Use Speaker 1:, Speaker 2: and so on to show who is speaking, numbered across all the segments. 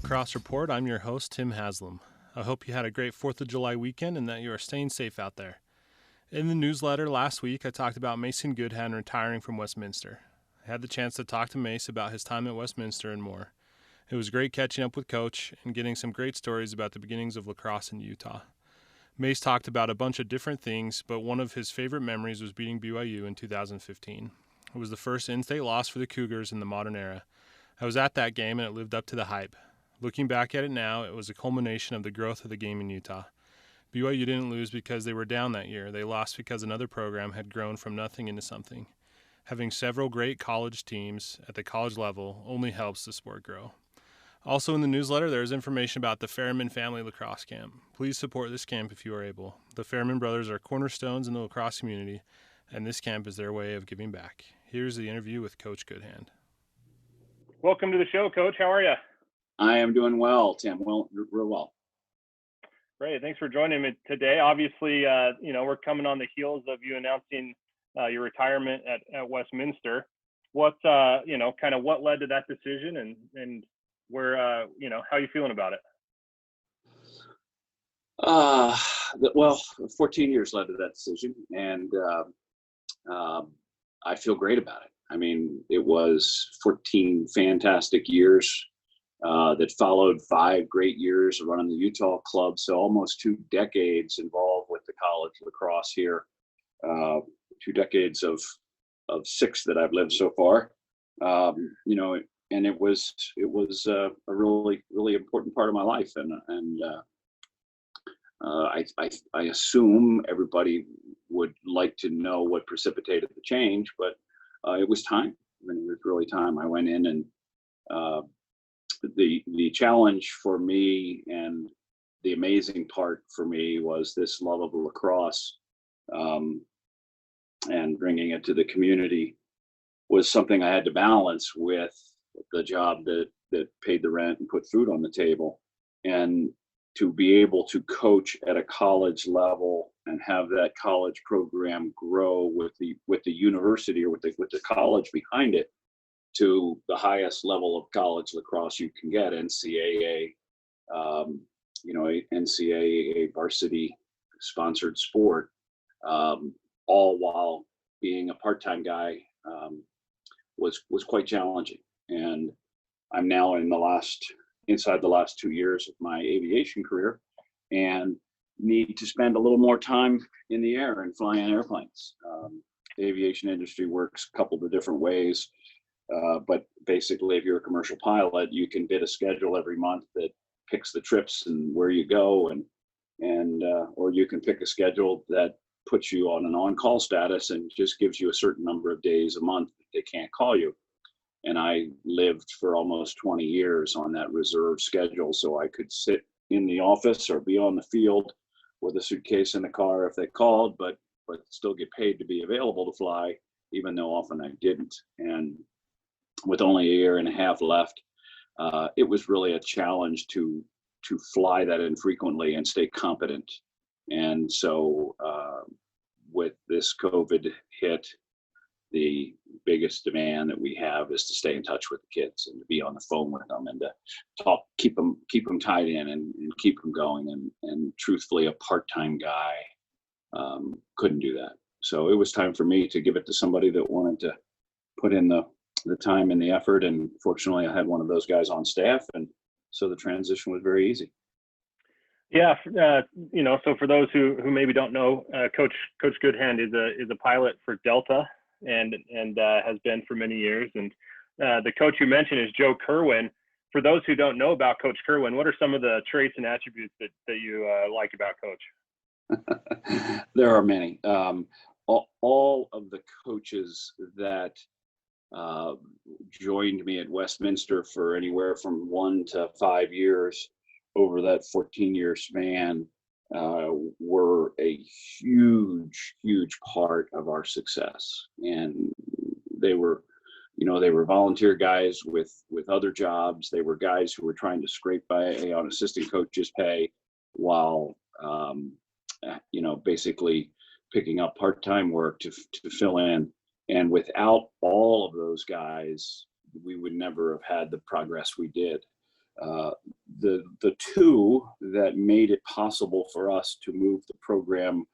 Speaker 1: Lacrosse Report. I'm your host, Tim Haslam. I hope you had a great 4th of July weekend and that you are staying safe out there. In the newsletter last week, I talked about Mason Goodhand retiring from Westminster. I had the chance to talk to Mace about his time at Westminster and more. It was great catching up with Coach and getting some great stories about the beginnings of lacrosse in Utah. Mace talked about a bunch of different things, but one of his favorite memories was beating BYU in 2015. It was the first in-state loss for the Cougars in the modern era. I was at that game and it lived up to the hype. Looking back at it now, it was a culmination of the growth of the game in Utah. BYU didn't lose because they were down that year. They lost because another program had grown from nothing into something. Having several great college teams at the college level only helps the sport grow. Also in the newsletter, there is information about the Fairman Family Lacrosse Camp. Please support this camp if you are able. The Fairman brothers are cornerstones in the lacrosse community, and this camp is their way of giving back. Here's the interview with Coach Goodhand.
Speaker 2: Welcome to the show, Coach. How are you?
Speaker 3: I am doing well, Tim. Well, real well.
Speaker 2: Great. Thanks for joining me today. Obviously, we're coming on the heels of you announcing your retirement at Westminster. What, what led to that decision and where, how are you feeling about it?
Speaker 3: 14 years led to that decision, and I feel great about it. I mean, it was 14 fantastic years that followed 5 great years of running the Utah club. So almost 2 decades involved with the college lacrosse here. 2 decades of 6 that I've lived so far. And it was a really, really important part of my life. And I assume everybody would like to know what precipitated the change, but it was time. I mean, it was really time. I went in, and the challenge for me and the amazing part for me was this love of lacrosse, and bringing it to the community was something I had to balance with the job that paid the rent and put food on the table. And to be able to coach at a college level and have that college program grow with the university or with the college behind it to the highest level of college lacrosse you can get, NCAA, NCAA varsity sponsored sport, all while being a part-time guy, was quite challenging. And I'm now inside the last 2 years of my aviation career, and need to spend a little more time in the air and flying airplanes. The aviation industry works a couple of different ways. But basically, if you're a commercial pilot, you can bid a schedule every month that picks the trips and where you go, or you can pick a schedule that puts you on an on-call status and just gives you a certain number of days a month that they can't call you. And I lived for almost 20 years on that reserve schedule, so I could sit in the office or be on the field with a suitcase in the car if they called, but still get paid to be available to fly, even though often I didn't. And with only a year and a half left, it was really a challenge to fly that infrequently and stay competent. And so with this COVID hit, the biggest demand that we have is to stay in touch with the kids and to be on the phone with them and to talk, keep them tied in and keep them going. And truthfully, a part-time guy couldn't do that. So it was time for me to give it to somebody that wanted to put in the time and the effort. And fortunately, I had one of those guys on staff, and so the transition was very easy.
Speaker 2: Yeah, so for those who maybe don't know, Coach Goodhand is a pilot for Delta and has been for many years. And the coach you mentioned is Joe Kerwin. For those who don't know about Coach Kerwin, what are some of the traits and attributes that you like about Coach?
Speaker 3: There are many. All of the coaches that joined me at Westminster for anywhere from 1 to 5 years over that 14-year span were a huge part of our success. And they were volunteer guys with other jobs. They were guys who were trying to scrape by on assistant coach's pay while basically picking up part-time work to fill in. And without all of those guys, we would never have had the progress we did. Uh, the two that made it possible for us to move the program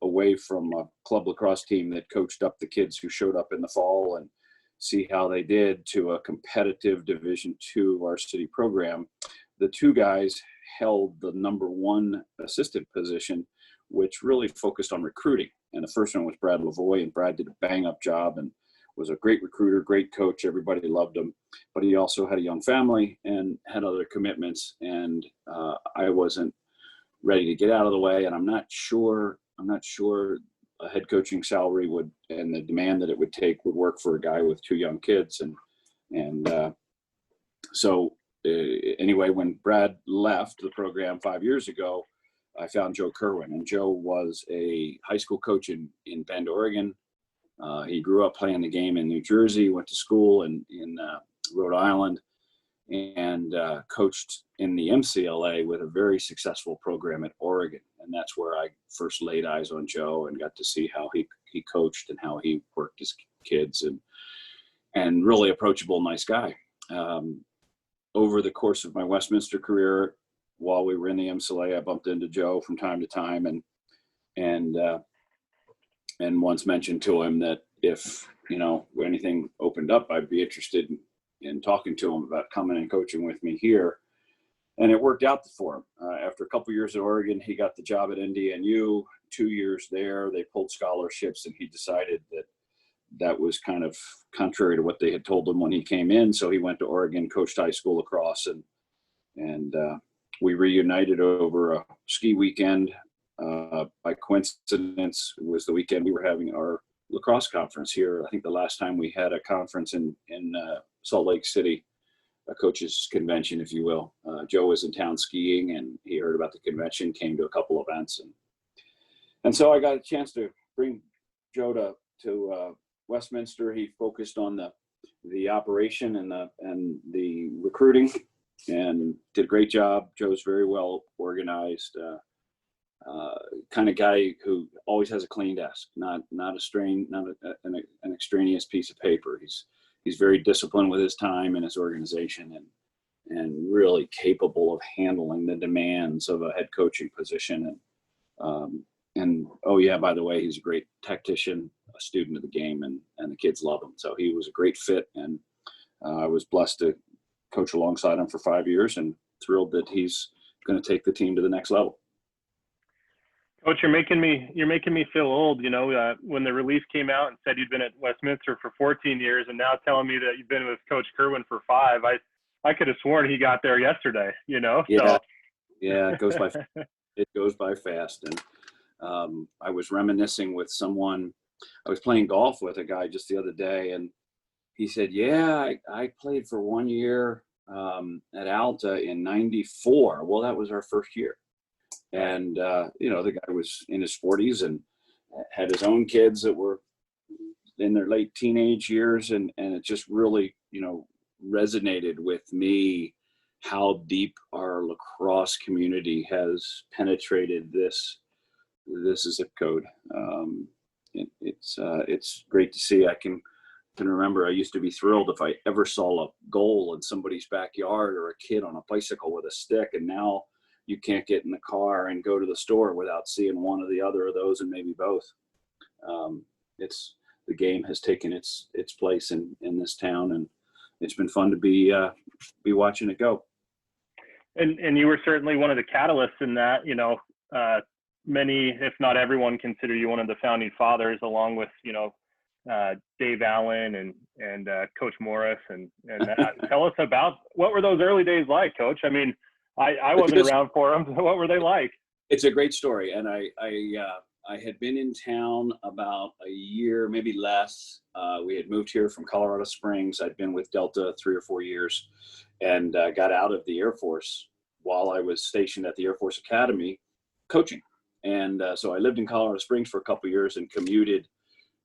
Speaker 3: away from a club lacrosse team that coached up the kids who showed up in the fall and see how they did to a competitive Division II varsity program. The two guys held the number one assistant position, which really focused on recruiting. And the first one was Brad Lavoie, and Brad did a bang up job and was a great recruiter, great coach. Everybody loved him, but he also had a young family and had other commitments. And I wasn't ready to get out of the way. And I'm not sure a head coaching salary would, and the demand that it would take would work for a guy with two young kids. So anyway, when Brad left the program 5 years ago, I found Joe Kerwin, and Joe was a high school coach in Bend, Oregon. He grew up playing the game in New Jersey, went to school in Rhode Island, and coached in the MCLA with a very successful program at Oregon. And that's where I first laid eyes on Joe and got to see how he coached and how he worked his kids, and really approachable, nice guy. Over the course of my Westminster career, while we were in the MCLA, I bumped into Joe from time to time, and once mentioned to him that if anything opened up, I'd be interested in talking to him about coming and coaching with me here. And it worked out for him. After a couple years at Oregon, he got the job at NDNU. 2 years there, they pulled scholarships, and he decided that was kind of contrary to what they had told him when he came in. So he went to Oregon, coached high school lacrosse, and we reunited over a ski weekend. By coincidence, it was the weekend we were having our lacrosse conference here. I think the last time we had a conference in Salt Lake City, a coaches convention, if you will. Joe was in town skiing, and he heard about the convention, came to a couple events, and so I got a chance to bring Joe to Westminster. He focused on the operation and the recruiting, and did a great job. Joe's very well organized. Kind of guy who always has a clean desk, not an extraneous piece of paper. He's very disciplined with his time and his organization, and really capable of handling the demands of a head coaching position. And oh yeah, by the way, he's a great tactician, a student of the game, and the kids love him. So he was a great fit, and I was blessed to coach alongside him for 5 years, and thrilled that he's going to take the team to the next level.
Speaker 2: Coach, you're making me feel old. When the release came out and said you'd been at Westminster for 14 years, and now telling me that you've been with Coach Kerwin for 5, I could have sworn he got there yesterday.
Speaker 3: Yeah,
Speaker 2: So.
Speaker 3: Yeah, it goes by. It goes by fast. And I was reminiscing with someone. I was playing golf with a guy just the other day, and he said, "Yeah, I played for 1 year at Alta in '94. Well, that was our first year." And, the guy was in his 40s and had his own kids that were in their late teenage years. And it just really, resonated with me how deep our lacrosse community has penetrated this zip code. It's great to see. I can remember I used to be thrilled if I ever saw a goal in somebody's backyard or a kid on a bicycle with a stick. And now you can't get in the car and go to the store without seeing one or the other of those, and maybe both. The game has taken its place in this town, and it's been fun to be watching it go.
Speaker 2: And you were certainly one of the catalysts in that. Many, if not everyone, consider you one of the founding fathers, along with Dave Allen and Coach Morris and that. Tell us about what were those early days like, Coach? I mean, I wasn't around for them. What were they like?
Speaker 3: It's a great story. And I had been in town about a year, maybe less. We had moved here from Colorado Springs. I'd been with Delta 3 or 4 years, and got out of the Air Force while I was stationed at the Air Force Academy coaching. And so I lived in Colorado Springs for a couple of years and commuted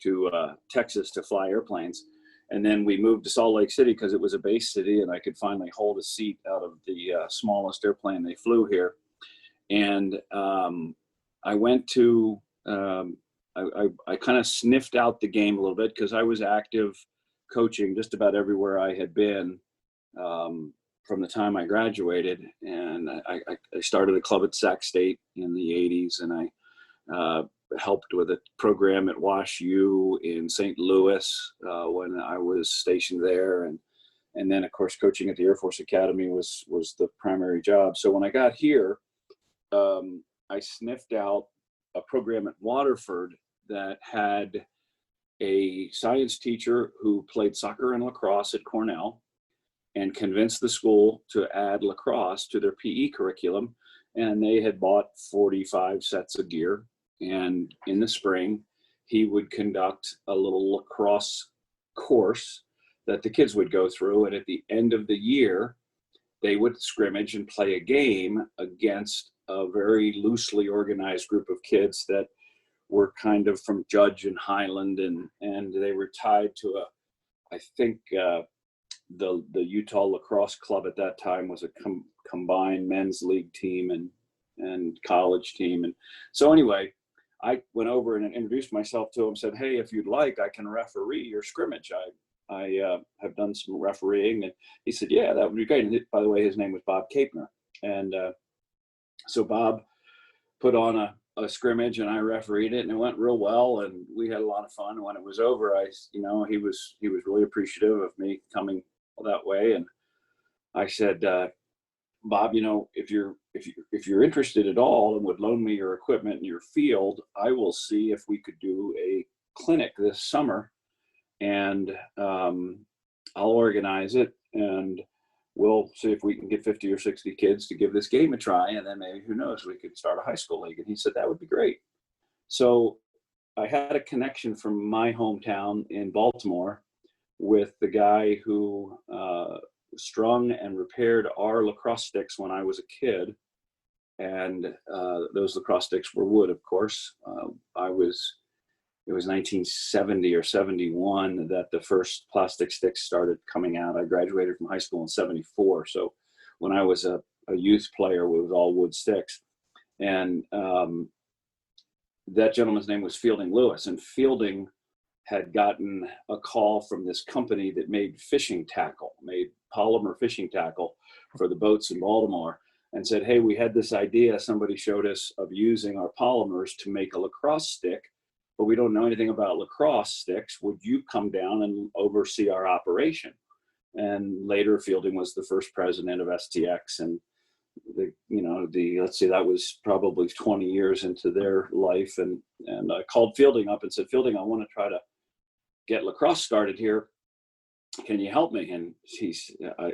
Speaker 3: to Texas to fly airplanes. And then we moved to Salt Lake City because it was a base city, and I could finally hold a seat out of the smallest airplane they flew here. And I went to, I kind of sniffed out the game a little bit because I was active coaching just about everywhere I had been. from the time I graduated, and I started a club at Sac State in the 80s, and I helped with a program at Wash U in St. Louis when I was stationed there, and then of course coaching at the Air Force Academy was the primary job. So when I got here, I sniffed out a program at Waterford that had a science teacher who played soccer and lacrosse at Cornell, and convinced the school to add lacrosse to their PE curriculum. And they had bought 45 sets of gear. And in the spring, he would conduct a little lacrosse course that the kids would go through. And at the end of the year, they would scrimmage and play a game against a very loosely organized group of kids that were kind of from Judge and Highland. And they were tied to I think, the Utah Lacrosse Club at that time was a combined men's league team and college team. And so anyway, I went over and introduced myself to him, said, hey, if you'd like, I can referee your scrimmage. I have done some refereeing. And he said, yeah, that would be great. And by the way, his name was Bob Kapner. And so Bob put on a scrimmage, and I refereed it, and it went real well, and we had a lot of fun. And when it was over, he was really appreciative of me coming that way. And I said, Bob, if you're interested at all and would loan me your equipment and your field, I will see if we could do a clinic this summer, and I'll organize it, and we'll see if we can get 50 or 60 kids to give this game a try, and then maybe, who knows, we could start a high school league. And he said that would be great. So I had a connection from my hometown in Baltimore with the guy who strung and repaired our lacrosse sticks when I was a kid. And those lacrosse sticks were wood, of course. It was 1970 or 71 that the first plastic sticks started coming out. I graduated from high school in 74. So when I was a youth player, it was all wood sticks. And that gentleman's name was Fielding Lewis. And Fielding had gotten a call from this company that made polymer fishing tackle for the boats in Baltimore, and said, hey, we had this idea somebody showed us of using our polymers to make a lacrosse stick, but we don't know anything about lacrosse sticks. Would you come down and oversee our operation? And later Fielding was the first president of STX, and let's see, that was probably 20 years into their life. And I called Fielding up and said, Fielding, I want to try to get lacrosse started here. Can you help me? And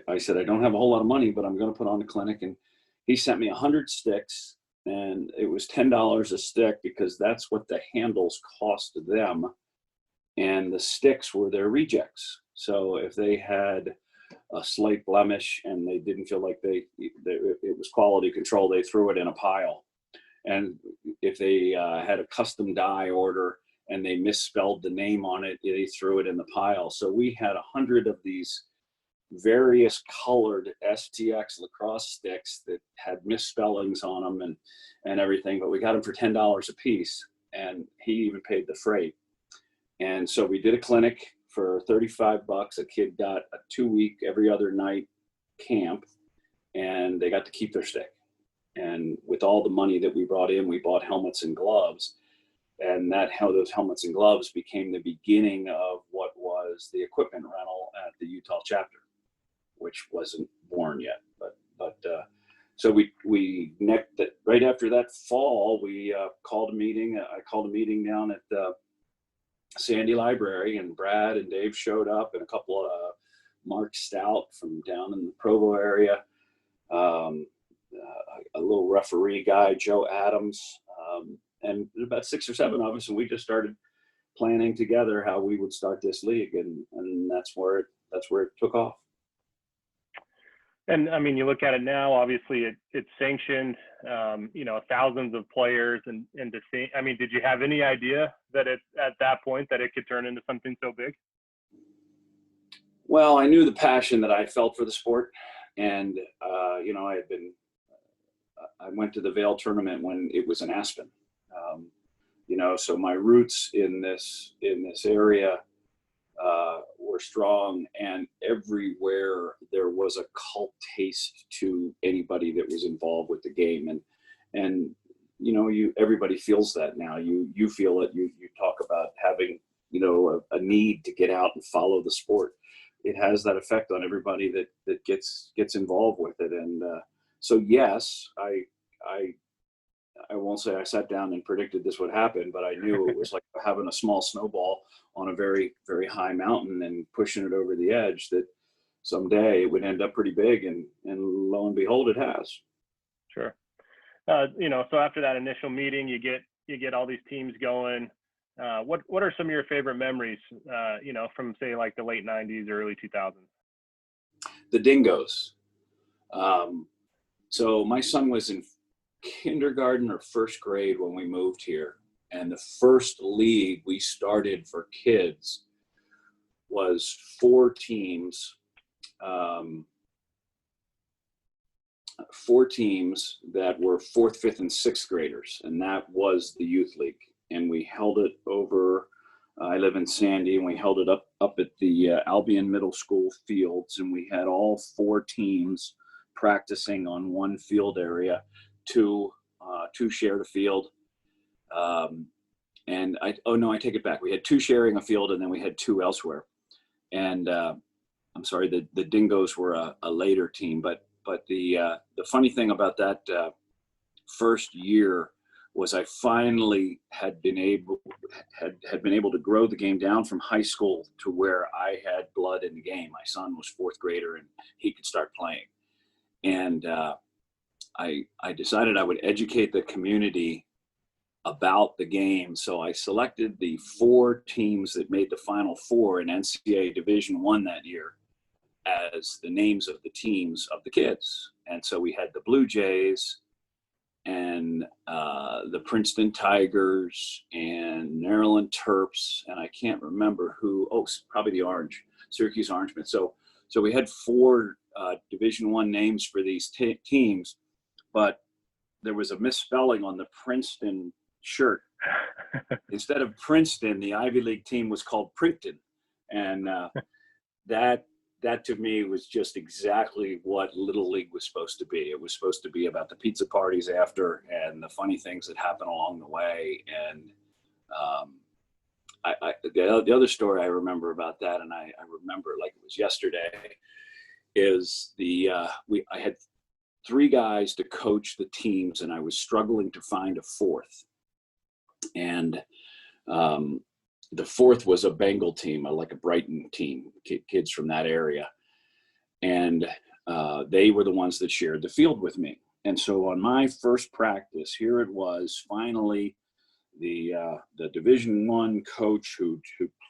Speaker 3: I said, I don't have a whole lot of money, but I'm going to put on a clinic. And he sent me 100 sticks, and it was $10 a stick because that's what the handles cost them. And the sticks were their rejects. So if they had a slight blemish and they didn't feel like it was quality control, they threw it in a pile. And if they had a custom die order and they misspelled the name on it, they threw it in the pile. So we had 100 of these various colored STX lacrosse sticks that had misspellings on them and everything, but we got them for $10 a piece, and he even paid the freight. And so we did a clinic for $35. A kid got a 2-week, every other night camp, and they got to keep their stick. And with all the money that we brought in, we bought helmets and gloves. And those helmets and gloves became the beginning of what was the equipment rental at the Utah chapter, which wasn't born yet. So we right after that fall, we called a meeting. I called a meeting down at the Sandy Library, and Brad and Dave showed up, and a couple of Mark Stout from down in the Provo area, a little referee guy, Joe Adams, and about 6 or 7 of us, and we just started planning together how we would start this league, and that's where it took off.
Speaker 2: And I mean, you look at it now, obviously it's sanctioned, thousands of players, and to see, I mean, did you have any idea that at that point that it could turn into something so big?
Speaker 3: Well, I knew the passion that I felt for the sport, and I went to the Vail tournament when it was in Aspen, so my roots in this area were strong, and everywhere there was a cult taste to anybody that was involved with the game. And everybody feels that now. You feel it. You talk about having a need to get out and follow the sport. It has that effect on everybody that gets involved with it. And so yes, I won't say I sat down and predicted this would happen, but I knew it was like having a small snowball on a very, very high mountain and pushing it over the edge, that someday it would end up pretty big, and lo and behold, it has.
Speaker 2: Sure. So after that initial meeting, you get all these teams going. What are some of your favorite memories, from say like the late 90s or early 2000s?
Speaker 3: The Dingoes. So my son was in kindergarten or first grade when we moved here, and the first league we started for kids was 4 teams. 4 teams that were 4th, 5th, and 6th graders, and that was the youth league. And we held it over. I live in Sandy, and we held it up at the Albion Middle School fields, and we had all 4 teams practicing on one field area. Two shared a field. And I take it back. We had 2 sharing a field, and then we had 2 elsewhere. And I'm sorry, the Dingoes were a later team, but the funny thing about that first year was I finally had been able to grow the game down from high school to where I had blood in the game. My son was 4th grader, and he could start playing. And I decided I would educate the community about the game. So I selected the 4 teams that made the Final Four in NCAA Division I that year as the names of the teams of the kids. And so we had the Blue Jays and the Princeton Tigers and Maryland Terps, and I can't remember who. Probably the Syracuse Orangemen. So we had 4 Division I names for these teams, but there was a misspelling on the Princeton shirt. Instead of Princeton, the Ivy League team was called Princeton, and that to me was just exactly what Little League was supposed to be. It was supposed to be about the pizza parties after and the funny things that happen along the way. And the other story I remember about that, and I remember like it was yesterday, is I had 3 guys to coach the teams, and I was struggling to find a 4th. And the 4th was a Bengal team, like a Brighton team, kids from that area. And they were the ones that shared the field with me. And so on my first practice, here it was, finally, the Division I coach who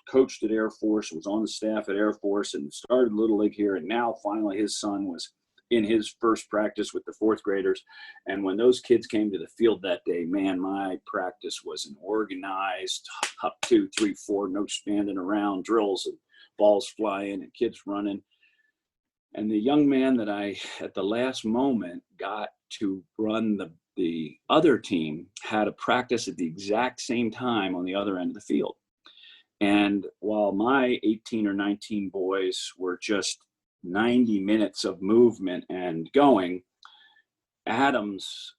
Speaker 3: coached at Air Force, was on the staff at Air Force, and started Little League here. And now finally his son was in his first practice with the 4th graders. And when those kids came to the field that day, man, my practice was an organized up 2, 3, 4, no standing around drills and balls flying and kids running. And the young man that I, at the last moment, got to run the other team had a practice at the exact same time on the other end of the field. And while my 18 or 19 boys were just 90 minutes of movement and going, Adam's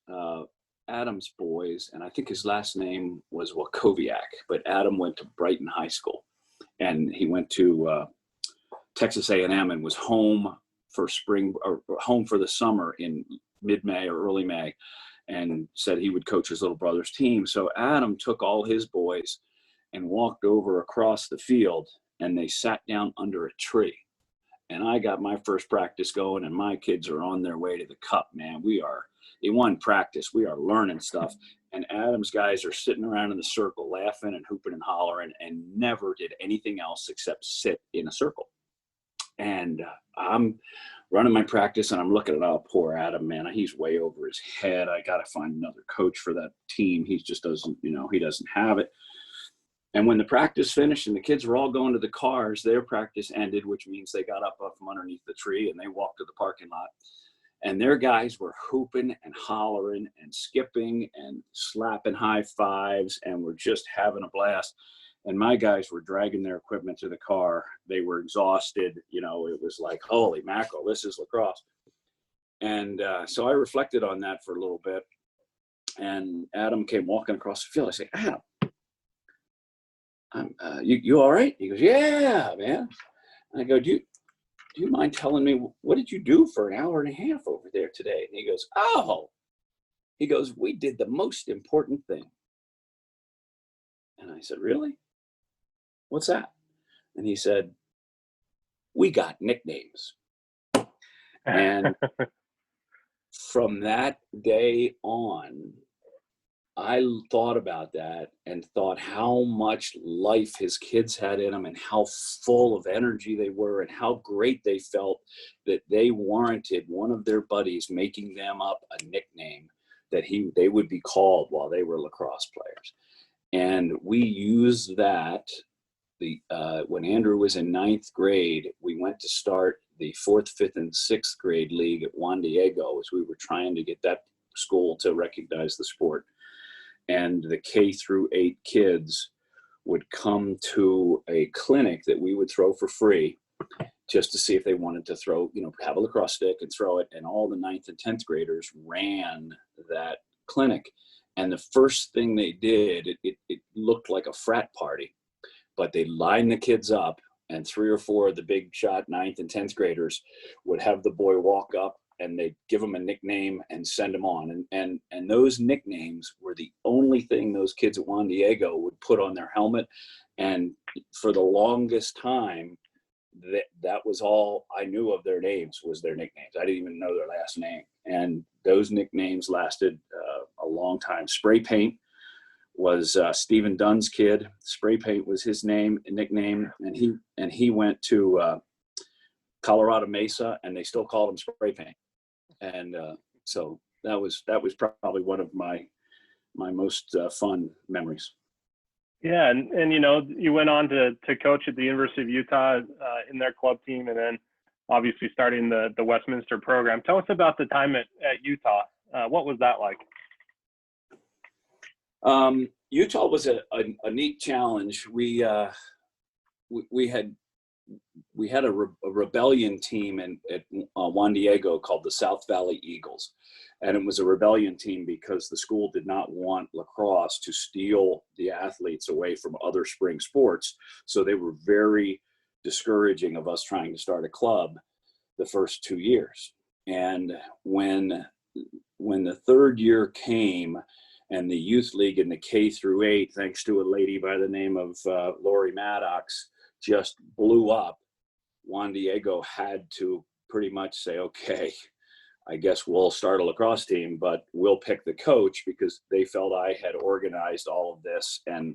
Speaker 3: boys, and I think his last name was Wakoviak, but Adam went to Brighton High School, and he went to Texas A&M and was home for spring or home for the summer in mid-May or early May, and said he would coach his little brother's team. So Adam took all his boys and walked over across the field, and they sat down under a tree. And I got my first practice going, and my kids are on their way to the cup, man. In one practice, we are learning stuff. And Adam's guys are sitting around in the circle, laughing and hooping and hollering, and never did anything else except sit in a circle. And I'm running my practice, and I'm looking at, oh, poor Adam, man. He's way over his head. I got to find another coach for that team. He just doesn't, he doesn't have it. And when the practice finished and the kids were all going to the cars, their practice ended, which means they got up from underneath the tree and they walked to the parking lot. And their guys were hooping and hollering and skipping and slapping high fives, and were just having a blast. and my guys were dragging their equipment to the car. They were exhausted. You know, it was like, holy mackerel, this is lacrosse. And so I reflected on that for a little bit. And Adam came walking across the field. I say, Adam, you all right? He goes, yeah, man. And I go, do you mind telling me, what did you do for an hour and a half over there today? And he goes, we did the most important thing. And I said, really? What's that? And he said, we got nicknames. And from that day on, I thought about that and thought how much life his kids had in them and how full of energy they were and how great they felt that they warranted one of their buddies making them up a nickname that they would be called while they were lacrosse players. And we used that. When Andrew was in 9th grade, we went to start the 4th, 5th, and 6th grade league at Juan Diego, as we were trying to get that school to recognize the sport. And the K through 8 kids would come to a clinic that we would throw for free, just to see if they wanted to throw, have a lacrosse stick and throw it. And all the 9th and 10th graders ran that clinic. And the first thing they did, it looked like a frat party, but they lined the kids up, and 3 or 4 of the big shot 9th and 10th graders would have the boy walk up and they'd give him a nickname and send him on. And those nicknames were the only thing those kids at Juan Diego would put on their helmet. And for the longest time, that was all I knew of their names, was their nicknames. I didn't even know their last name. And those nicknames lasted a long time. Spray Paint was Stephen Dunn's kid. Spray Paint was his nickname. And he went to Colorado Mesa, and they still called him Spray Paint. And so that was probably one of my most fun memories.
Speaker 2: Yeah, and you went on to coach at the University of Utah in their club team, and then obviously starting the Westminster program. Tell us about the time at Utah. What was that like?
Speaker 3: Utah was a neat challenge. We had a rebellion team at Juan Diego called the South Valley Eagles. And it was a rebellion team because the school did not want lacrosse to steal the athletes away from other spring sports. So they were very discouraging of us trying to start a club the first 2 years. And when the third year came and the youth league in the K through 8, thanks to a lady by the name of Lori Maddox, just blew up, Juan Diego had to pretty much say, okay, I guess we'll start a lacrosse team, but we'll pick the coach, because they felt I had organized all of this and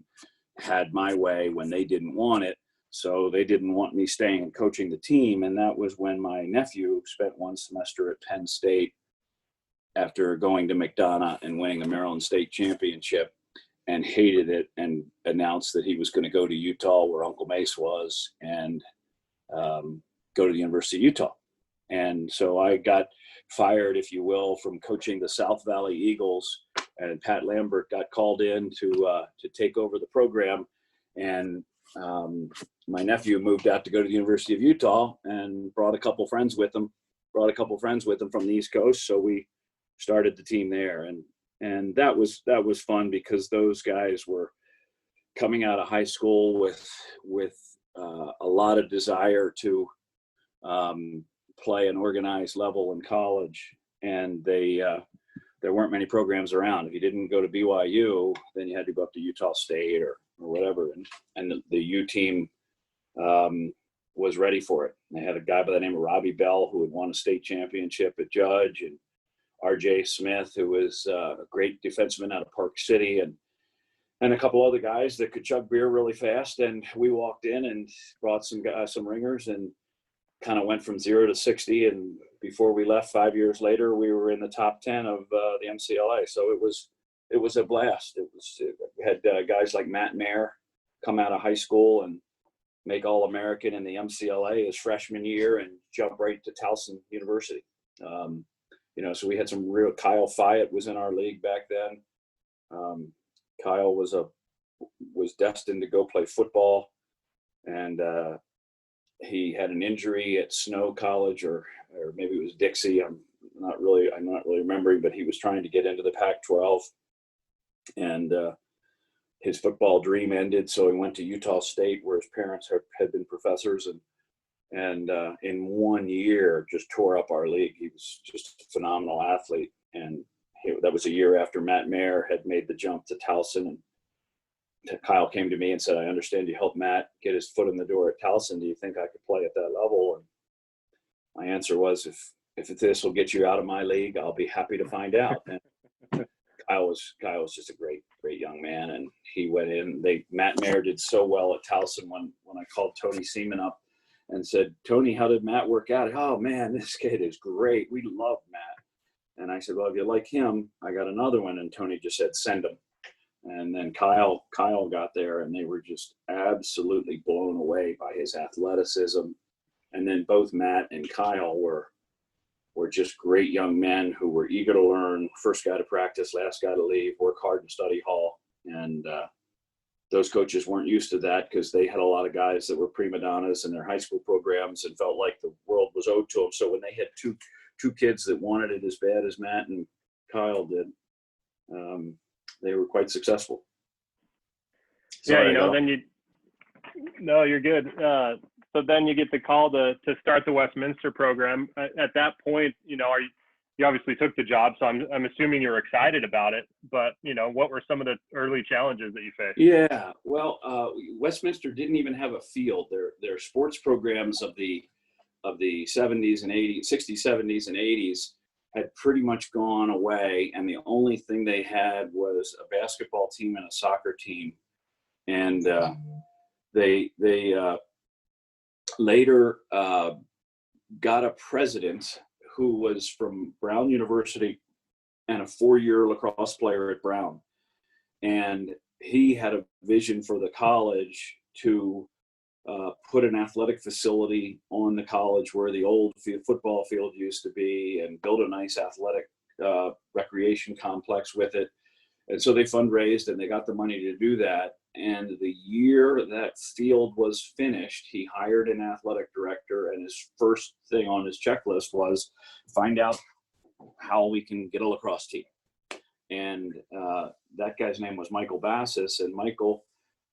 Speaker 3: had my way when they didn't want it. So they didn't want me staying and coaching the team. And that was when my nephew spent one semester at Penn State after going to McDonough and winning the Maryland State Championship, and hated it, and announced that he was going to go to Utah, where Uncle Mace was, and go to the University of Utah. And so I got fired, if you will, from coaching the South Valley Eagles, and Pat Lambert got called in to take over the program. And my nephew moved out to go to the University of Utah, and brought a couple friends with him from the East Coast. So we started the team there. And that was fun, because those guys were coming out of high school with a lot of desire to play an organized level in college, and there weren't many programs around. If you didn't go to BYU, then you had to go up to Utah State or whatever, and the U team was ready for it. And they had a guy by the name of Robbie Bell, who had won a state championship at Judge, and RJ Smith, who was a great defenseman out of Park City, and a couple other guys that could chug beer really fast. And we walked in and brought some ringers, and kind of went from 0 to 60. And before we left 5 years later, we were in the top 10 of the NCAA. So it was a blast. We had guys like Matt Mayer come out of high school and make All-American in the MCLA his freshman year, and jump right to Towson University. So we had some real. Kyle Fyatt was in our league back then. Kyle was was destined to go play football, and he had an injury at Snow College, or maybe it was Dixie. I'm not really remembering, but he was trying to get into the Pac-12, and his football dream ended. So he went to Utah State, where his parents had been professors, and in 1 year just tore up our league. He was just a phenomenal athlete, and that was a year after Matt Mayer had made the jump to Towson. And Kyle came to me and said, "I understand you helped Matt get his foot in the door at Towson. Do you think I could play at that level?" And my answer was, if this will get you out of my league, I'll be happy to find out. And Kyle was just a great young man, and he went in. Matt Mayer did so well at Towson when I called Tony Seaman up and said, "Tony, how did Matt work out?" "Oh man, this kid is great. We love Matt." And I said, "Well, if you like him, I got another one." And Tony just said, "Send him." And then Kyle got there, and they were just absolutely blown away by his athleticism. And then both Matt and Kyle were just great young men who were eager to learn, first guy to practice, last guy to leave, work hard in study hall. And those coaches weren't used to that, because they had a lot of guys that were prima donnas in their high school programs and felt like the world was owed to them. So when they had two kids that wanted it as bad as Matt and Kyle did, they were quite successful.
Speaker 2: Sorry, no, you're good. So then you get the call to start the Westminster program. At that point, you obviously took the job, so I'm assuming you're excited about it. But what were some of the early challenges that you faced?
Speaker 3: Yeah, well, Westminster didn't even have a field. Their sports programs of the 70s and 80s, 60s, 70s, and 80s had pretty much gone away, and the only thing they had was a basketball team and a soccer team. And they later got a president who was from Brown University and a 4-year lacrosse player at Brown. And he had a vision for the college to put an athletic facility on the college where the old football field used to be, and build a nice athletic recreation complex with it. And so they fundraised, and they got the money to do that. And the year that field was finished, he hired an athletic director, and his first thing on his checklist was find out how we can get a lacrosse team. And that guy's name was Michael Bassis, and Michael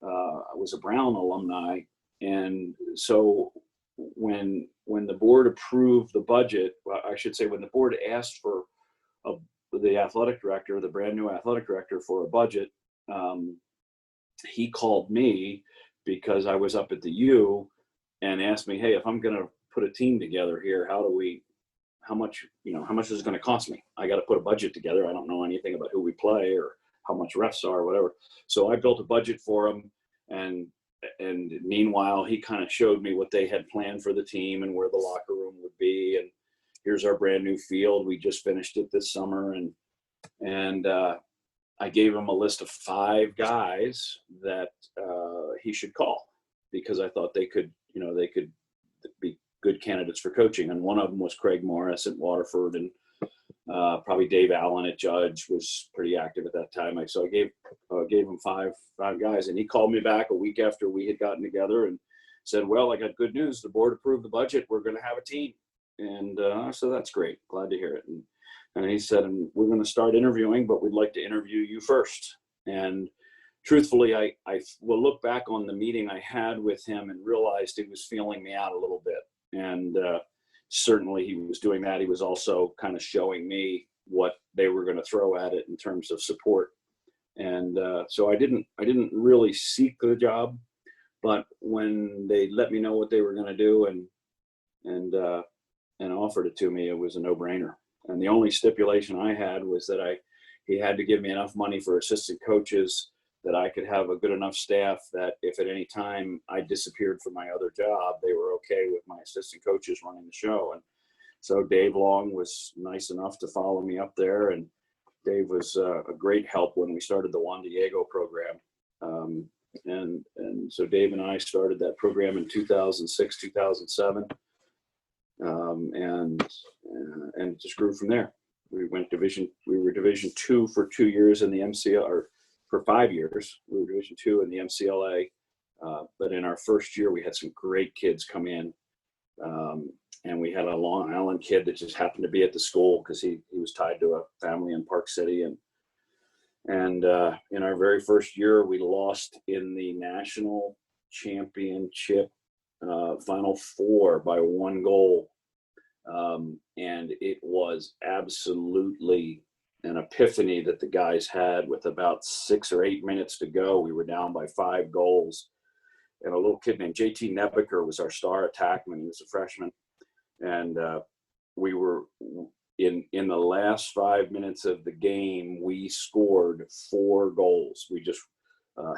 Speaker 3: was a Brown alumni. And so when the board approved the budget, well, I should say when the board asked for the athletic director, the brand new athletic director, for a budget, he called me because I was up at the U and asked me, "Hey, if I'm going to put a team together here, how much is it going to cost me? I got to put a budget together. I don't know anything about who we play or how much refs are or whatever." So I built a budget for him. And meanwhile, he kind of showed me what they had planned for the team and where the locker room would be. And here's our brand new field. We just finished it this summer. And I gave him a list of 5 guys that he should call, because I thought they could be good candidates for coaching. And one of them was Craig Morris at Waterford, and probably Dave Allen at Judge was pretty active at that time. So I gave him five guys, and he called me back a week after we had gotten together and said, "Well, I got good news. The board approved the budget. We're going to have a team." And so that's great. Glad to hear it. And he said, "And we're going to start interviewing, but we'd like to interview you first." And truthfully, I will look back on the meeting I had with him and realized he was feeling me out a little bit. And certainly he was doing that. He was also kind of showing me what they were going to throw at it in terms of support. And so I didn't really seek the job, but when they let me know what they were going to do and offered it to me, it was a no-brainer. And the only stipulation I had was that he had to give me enough money for assistant coaches, that I could have a good enough staff that if at any time I disappeared from my other job, they were okay with my assistant coaches running the show. And so Dave Long was nice enough to follow me up there. And Dave was a great help when we started the Juan Diego program. And so Dave and I started that program in 2006, 2007. And it just grew from there. We were Division II for 2 years in the MCL, or for 5 years. We were Division II in the MCLA. But in our first year, we had some great kids come in. And we had a Long Island kid that just happened to be at the school because he was tied to a family in Park City. And in our very first year, we lost in the national championship Final Four by 1 goal. And it was absolutely an epiphany that the guys had. With about 6 or 8 minutes to go, we were down by 5 goals. And a little kid named JT Nebeker was our star attackman. He was a freshman. And we were in the last 5 minutes of the game, we scored 4 goals. We just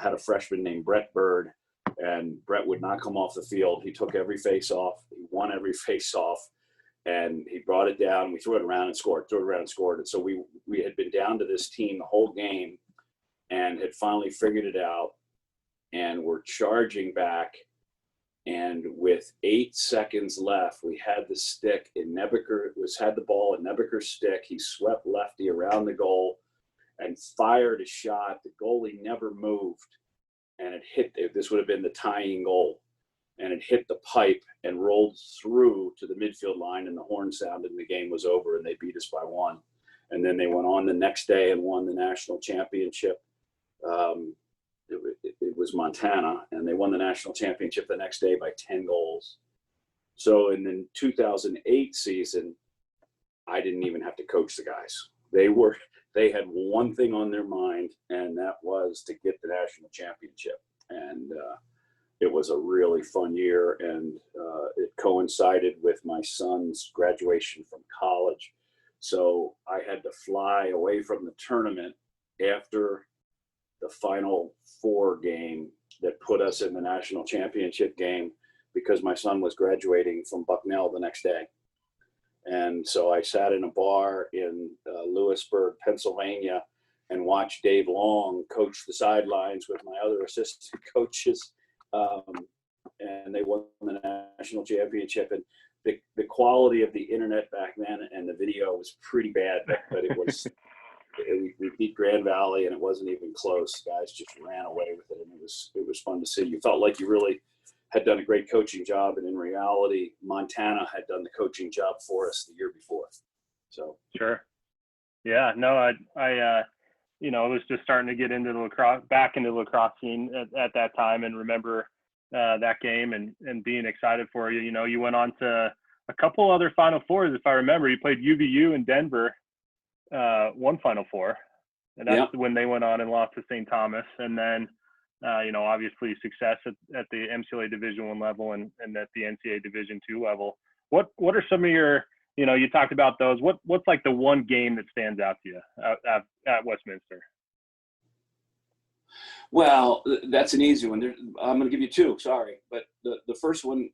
Speaker 3: had a freshman named Brett Bird, and Brett would not come off the field. He took every face-off. He won every face-off, and he brought it down. We threw it around and scored, And so we had been down to this team the whole game and had finally figured it out, and we're charging back. And with 8 seconds left, we had the stick in had the ball in Nebeker's stick. He swept lefty around the goal and fired a shot. The goalie never moved, and it hit. This would have been the tying goal, and it hit the pipe and rolled through to the midfield line, and the horn sounded, and the game was over, and they beat us by 1. And then they went on the next day and won the national championship. It was Montana, and they won the national championship the next day by 10 goals. So in the 2008 season, I didn't even have to coach the guys. They had one thing on their mind, and that was to get the national championship. And it was a really fun year, and it coincided with my son's graduation from college. So I had to fly away from the tournament after the Final Four game that put us in the national championship game, because my son was graduating from Bucknell the next day. And so I sat in a bar in Lewisburg, Pennsylvania, and watched Dave Long coach the sidelines with my other assistant coaches. And they won the national championship. And the quality of the internet back then and the video was pretty bad, but it was we beat Grand Valley, and it wasn't even close. Guys just ran away with it, and it was fun to see. You felt like you really had done a great coaching job, and in reality, Montana had done the coaching job for us the year before. So
Speaker 2: sure, yeah, no, I was just starting to get into the lacrosse scene at that time, and remember that game and being excited for you. You know, you went on to a couple other Final Fours, if I remember. You played UVU in Denver. One Final Four, and that's when they went on and lost to St. Thomas. And then, obviously success at the MCLA Division I level and at the NCAA Division II level. What are some of your, you talked about those. What's like the one game that stands out to you at Westminster?
Speaker 3: Well, that's an easy one. I'm going to give you 2. Sorry, but the first one,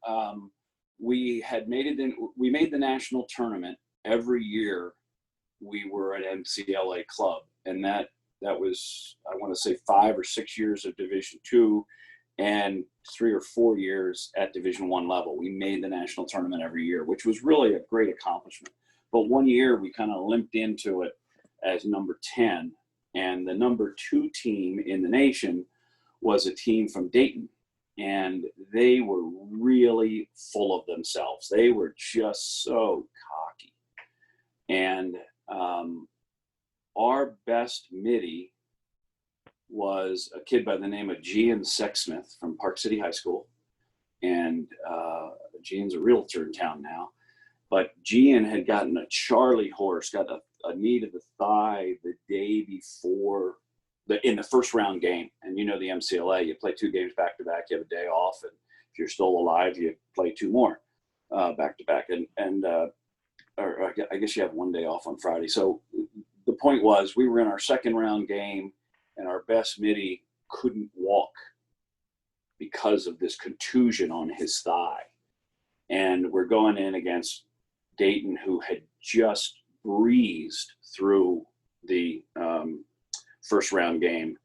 Speaker 3: we made the national tournament every year. We were an MCLA club, and that was, I want to say, 5 or 6 years of Division II and 3 or 4 years at Division I level. We made the national tournament every year, which was really a great accomplishment. But one year we kind of limped into it as number 10, and the number 2 team in the nation was a team from Dayton, and they were really full of themselves. They were just so cocky. And our best middie was a kid by the name of Gian Sexsmith from Park City High School. And Gian's a realtor in town now. But Gian had gotten a Charlie horse, got a knee to the thigh the day before in the first round game. And the MCLA, you play 2 games back to back, you have a day off, and if you're still alive, you play 2 more back to back. Or I guess you have 1 day off on Friday. So the point was, we were in our second round game, and our best middie couldn't walk because of this contusion on his thigh. And we're going in against Dayton, who had just breezed through the first round game.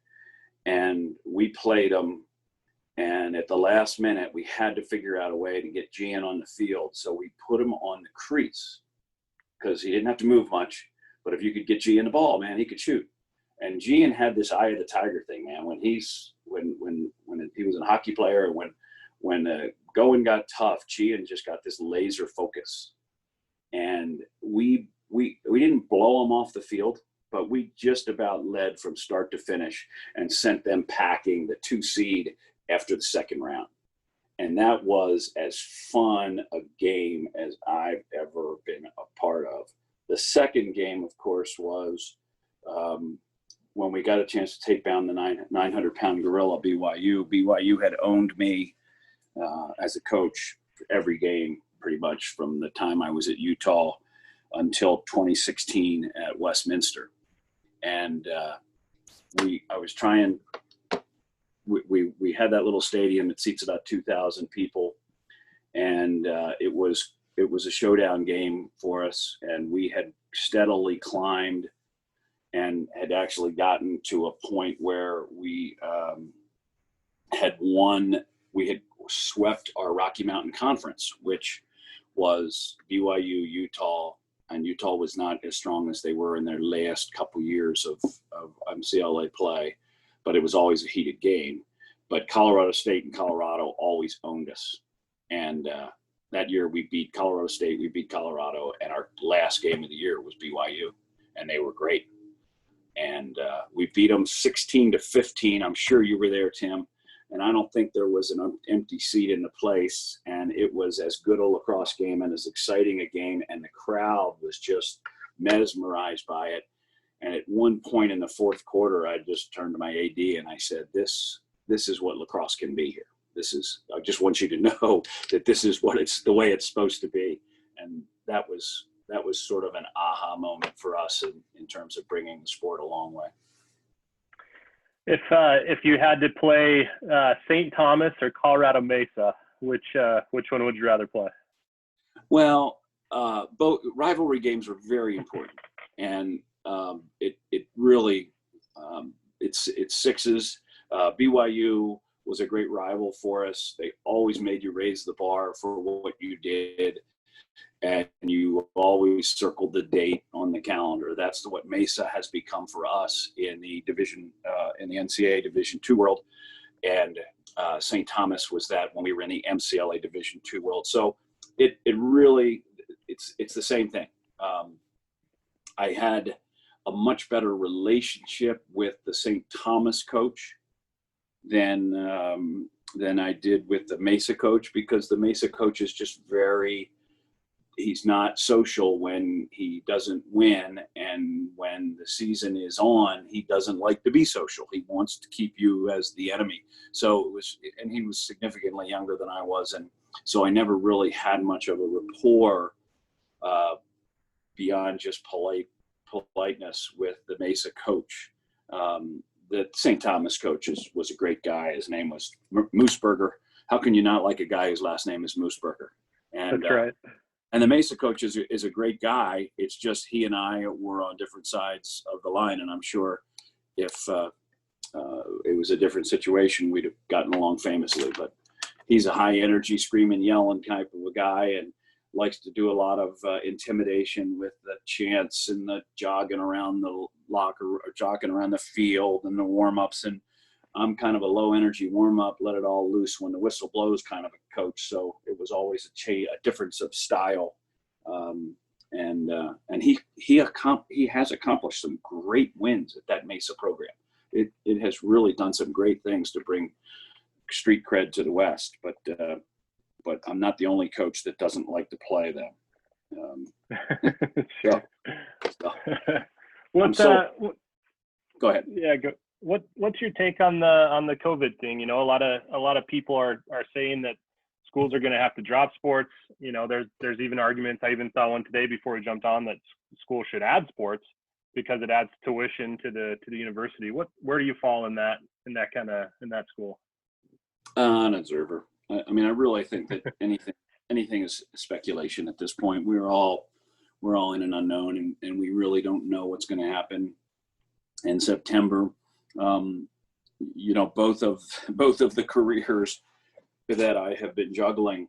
Speaker 3: And we played them. And at the last minute, we had to figure out a way to get Gian on the field. So we put him on the crease, because he didn't have to move much. But if you could get Gian the ball, man, he could shoot. And Gian had this eye of the tiger thing, man. When he was a hockey player, and when going got tough, Gian just got this laser focus. And we didn't blow them off the field, but we just about led from start to finish and sent them packing the 2 seed after the second round. And that was as fun a game as I've ever been a part of. The second game, of course, was when we got a chance to take down the 900-pound gorilla, BYU. BYU had owned me as a coach for every game, pretty much from the time I was at Utah until 2016 at Westminster. And we had that little stadium. It seats about 2,000 people, and it was a showdown game for us. And we had steadily climbed and had actually gotten to a point where we had won. We had swept our Rocky Mountain Conference, which was BYU, Utah, and Utah was not as strong as they were in their last couple years of NCAA play, but it was always a heated game. But Colorado State and Colorado always owned us. And that year we beat Colorado State, we beat Colorado, and our last game of the year was BYU, and they were great. And we beat them 16-15. I'm sure you were there, Tim. And I don't think there was an empty seat in the place. And it was as good a lacrosse game and as exciting a game. And the crowd was just mesmerized by it. And at one point in the fourth quarter, I just turned to my AD and I said, this is what lacrosse can be here. I just want you to know that this is the way it's supposed to be. And that was sort of an aha moment for us in terms of bringing the sport a long way.
Speaker 2: If you had to play St. Thomas or Colorado Mesa, which one would you rather play?
Speaker 3: Well, both rivalry games are very important, and it really it's sixes. BYU was a great rival for us. They always made you raise the bar for what you did, and you always circled the date on the calendar. That's what Mesa has become for us in the division, in the NCAA Division II world, and St. Thomas was that when we were in the MCLA Division II world. So it really it's the same thing. I had a much better relationship with the St. Thomas coach than I did with the Mesa coach, because the Mesa coach is just he's not social when he doesn't win, and when the season is on, he doesn't like to be social. He wants to keep you as the enemy. So and he was significantly younger than I was, and so I never really had much of a rapport beyond just politeness with the Mesa coach. The St. Thomas coach was a great guy. His name was Mooseburger. How can you not like a guy whose last name is Mooseburger? And
Speaker 2: that's right.
Speaker 3: And the Mesa coach is a great guy. It's just he and I were on different sides of the line, and I'm sure if it was a different situation, we'd have gotten along famously. But he's a high energy, screaming, yelling type of a guy, and likes to do a lot of intimidation with the chants and the jogging around the locker, or jogging around the field and the warm-ups. And I'm kind of a low energy warm up, let it all loose when the whistle blows kind of a coach. So it was always a difference of style. And he has accomplished some great wins at that Mesa program. It has really done some great things to bring street cred to the West, but I'm not the only coach that doesn't like to play them.
Speaker 2: Sure.
Speaker 3: Go ahead.
Speaker 2: Yeah, go. What's your take on the COVID thing? You know, a lot of people are saying that schools are going to have to drop sports. You know, there's even arguments. I even saw one today before we jumped on that schools should add sports because it adds tuition to the university. Where do you fall in that school?
Speaker 3: An observer. I mean, I really think that anything is speculation at this point. We're all in an unknown, and we really don't know what's going to happen in September. You know, both of the careers that I have been juggling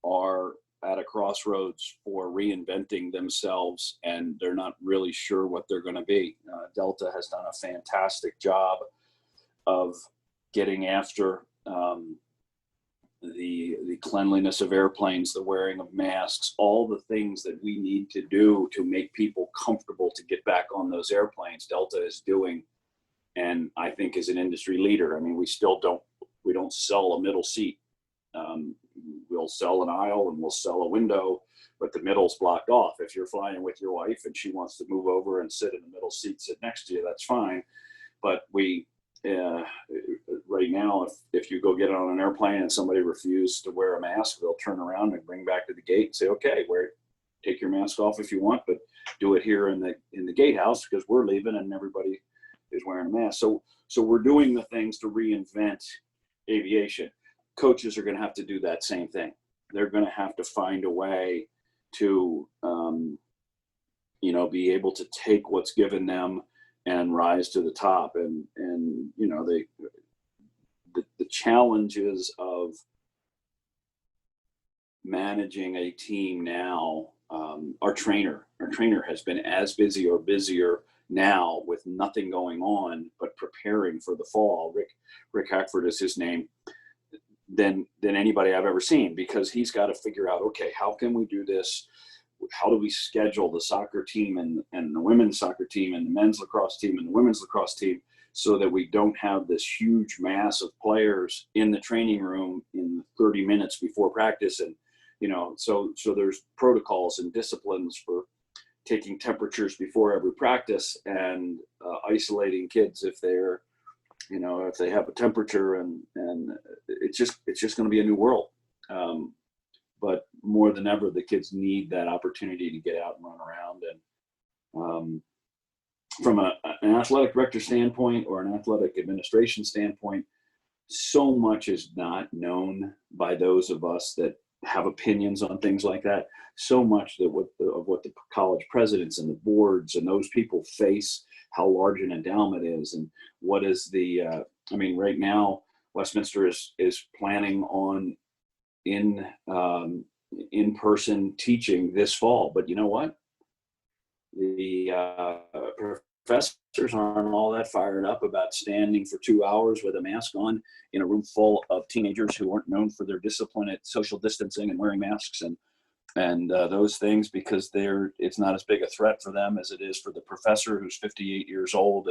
Speaker 3: are at a crossroads for reinventing themselves, and they're not really sure what they're going to be. Delta has done a fantastic job of getting after the cleanliness of airplanes, the wearing of masks, all the things that we need to do to make people comfortable to get back on those airplanes. Delta is doing, and I think is an industry leader. I mean, we don't sell a middle seat. We'll sell an aisle and we'll sell a window, but the middle's blocked off. If you're flying with your wife and she wants to move over and sit in the middle seat, sit next to you, that's fine. But right now, if you go get on an airplane and somebody refuses to wear a mask, they'll turn around and bring back to the gate and say, okay, take your mask off if you want, but do it here in the gatehouse because we're leaving and everybody is wearing a mask. So we're doing the things to reinvent aviation. Coaches are going to have to do that same thing. They're going to have to find a way to, be able to take what's given them and rise to the top. And the challenges of managing a team now, our trainer has been as busy or busier now with nothing going on, but preparing for the fall. Rick Hackford is his name. Than anybody I've ever seen, because he's got to figure out, okay, how can we do this? How do we schedule the soccer team and the women's soccer team and the men's lacrosse team and the women's lacrosse team so that we don't have this huge mass of players in the training room in 30 minutes before practice? And, so there's protocols and disciplines for taking temperatures before every practice and isolating kids if they're, if they have a temperature, and it's just going to be a new world. But more than ever, the kids need that opportunity to get out and run around. And from an athletic director standpoint or an athletic administration standpoint, so much is not known by those of us that have opinions on things like that. So much of what the college presidents and the boards and those people face, how large an endowment is, and what is right now Westminster is planning on in-person teaching this fall. But you know what? The professors aren't all that fired up about standing for 2 hours with a mask on in a room full of teenagers who aren't known for their discipline at social distancing and wearing masks and those things, because it's not as big a threat for them as it is for the professor who's 58 years old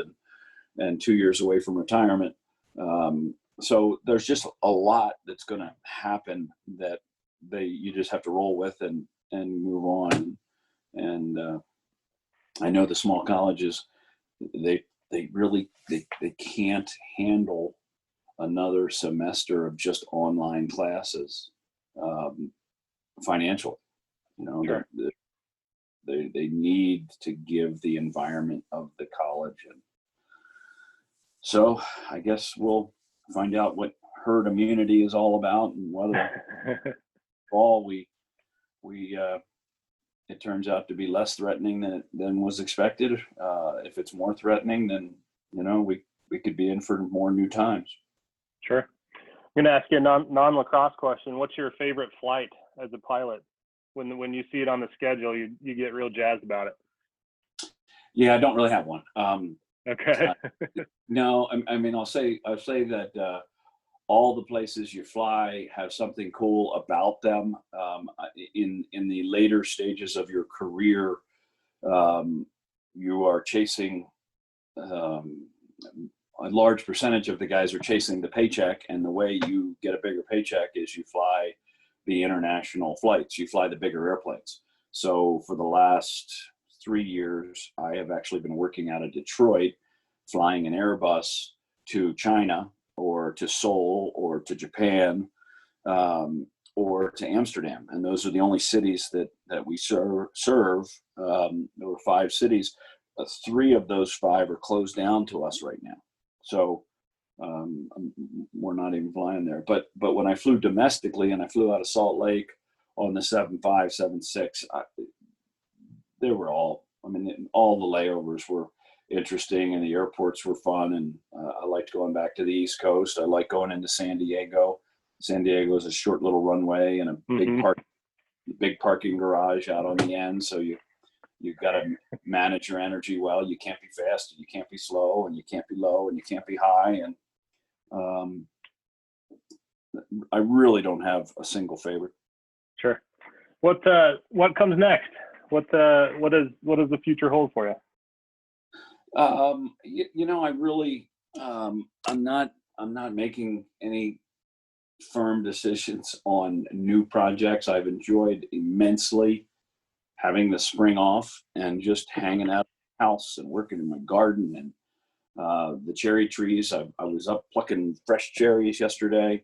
Speaker 3: and 2 years away from retirement. So there's just a lot that's going to happen that you just have to roll with and move on. And I know the small colleges, they can't handle another semester of just online classes financially.
Speaker 2: Sure.
Speaker 3: They need to give the environment of the college. And so I guess we'll find out what herd immunity is all about, and whether fall we it turns out to be less threatening than was expected. If it's more threatening, then we could be in for more new times.
Speaker 2: Sure. I'm going to ask you a non-lacrosse question. What's your favorite flight as a pilot? When you see it on the schedule, you get real jazzed about it.
Speaker 3: Yeah, I don't really have one.
Speaker 2: Okay.
Speaker 3: No, I mean, I'll say that all the places you fly have something cool about them. In the later stages of your career, you are chasing, a large percentage of the guys are chasing the paycheck, and the way you get a bigger paycheck is you fly the international flights. You fly the bigger airplanes. So for the last 3 years, I have actually been working out of Detroit, flying an Airbus to China or to Seoul or to Japan or to Amsterdam. And those are the only cities that we serve. There were 5 cities. 3 of those 5 are closed down to us right now. So we're not even flying there. But when I flew domestically and I flew out of Salt Lake on the 7.5, 7.6, they were all the layovers were interesting and the airports were fun. And I liked going back to the East Coast. I like going into San Diego. San Diego is a short little runway and a big park. big parking garage out on the end. So you've got to manage your energy well. You can't be fast, and you can't be slow, and you can't be low, and you can't be high. And I really don't have a single favorite.
Speaker 2: Sure. What comes next? What does the future hold for you?
Speaker 3: I really, I'm not making any firm decisions on new projects. I've enjoyed immensely having the spring off and just hanging out at the house and working in my garden and the cherry trees. I was up plucking fresh cherries yesterday.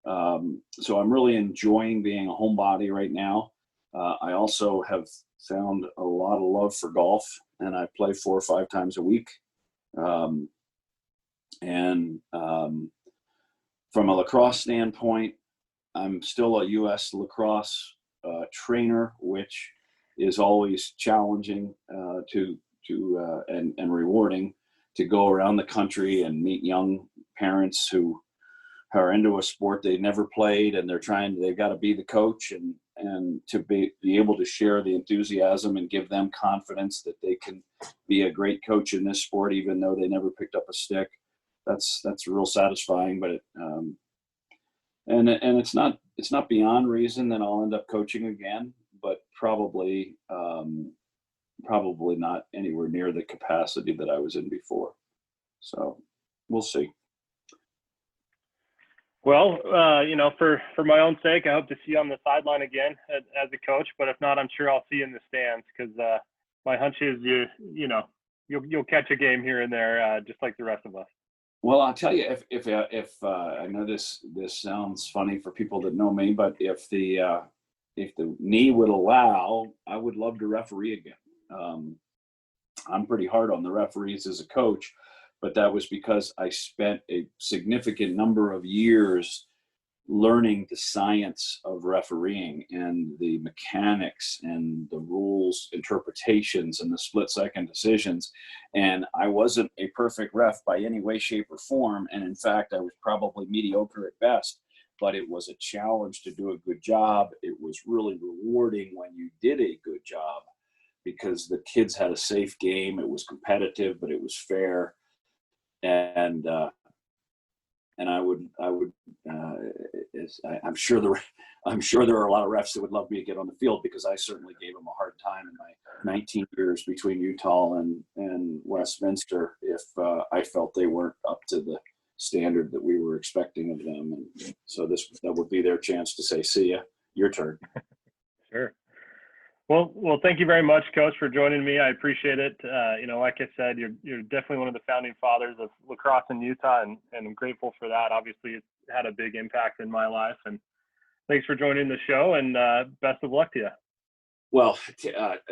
Speaker 3: So I'm really enjoying being a homebody right now. I also have found a lot of love for golf, and I play 4 or 5 times a week. From a lacrosse standpoint, I'm still a U.S. lacrosse trainer, which is always challenging and rewarding to go around the country and meet young parents who are into a sport they never played, and they've got to be the coach and to be able to share the enthusiasm and give them confidence that they can be a great coach in this sport, even though they never picked up a stick. That's real satisfying, but it's not beyond reason that I'll end up coaching again, but probably not anywhere near the capacity that I was in before. So we'll see.
Speaker 2: Well, for my own sake, I hope to see you on the sideline again as a coach. But if not, I'm sure I'll see you in the stands, because my hunch is you'll catch a game here and there, just like the rest of us.
Speaker 3: Well, I'll tell you, if I know this sounds funny for people that know me, but if the knee would allow, I would love to referee again. I'm pretty hard on the referees as a coach, but that was because I spent a significant number of years learning the science of refereeing and the mechanics and the rules interpretations and the split-second decisions. And I wasn't a perfect ref by any way, shape, or form. And in fact, I was probably mediocre at best, but it was a challenge to do a good job. It was really rewarding when you did a good job, because the kids had a safe game. It was competitive, but it was fair. And I'm sure there are a lot of refs that would love me to get on the field, because I certainly gave them a hard time in my 19 years between Utah and Westminster if I felt they weren't up to the standard that we were expecting of them. And so that would be their chance to say, "See ya, your turn."
Speaker 2: Sure. Well, thank you very much, Coach, for joining me. I appreciate it. Like I said, you're definitely one of the founding fathers of lacrosse in Utah, and I'm grateful for that. Obviously, it's had a big impact in my life, and thanks for joining the show, and best of luck to you.
Speaker 3: Well,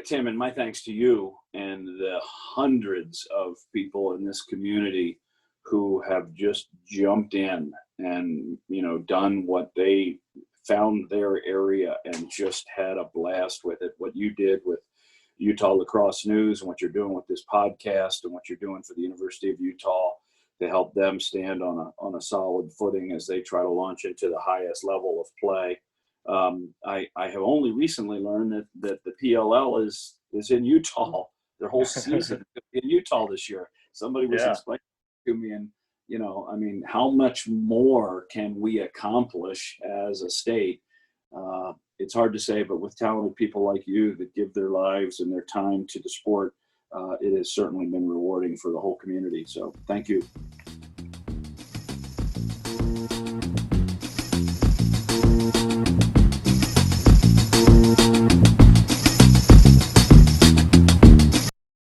Speaker 3: Tim, and my thanks to you and the hundreds of people in this community who have just jumped in and, done what they found their area and just had a blast with it. What you did with Utah Lacrosse News, and what you're doing with this podcast, and what you're doing for the University of Utah to help them stand on a solid footing as they try to launch into the highest level of play. I have only recently learned that the PLL is in Utah. Their whole season in Utah this year. Somebody was explaining to me, and how much more can we accomplish as a state? It's hard to say, but with talented people like you that give their lives and their time to the sport, it has certainly been rewarding for the whole community. So thank you.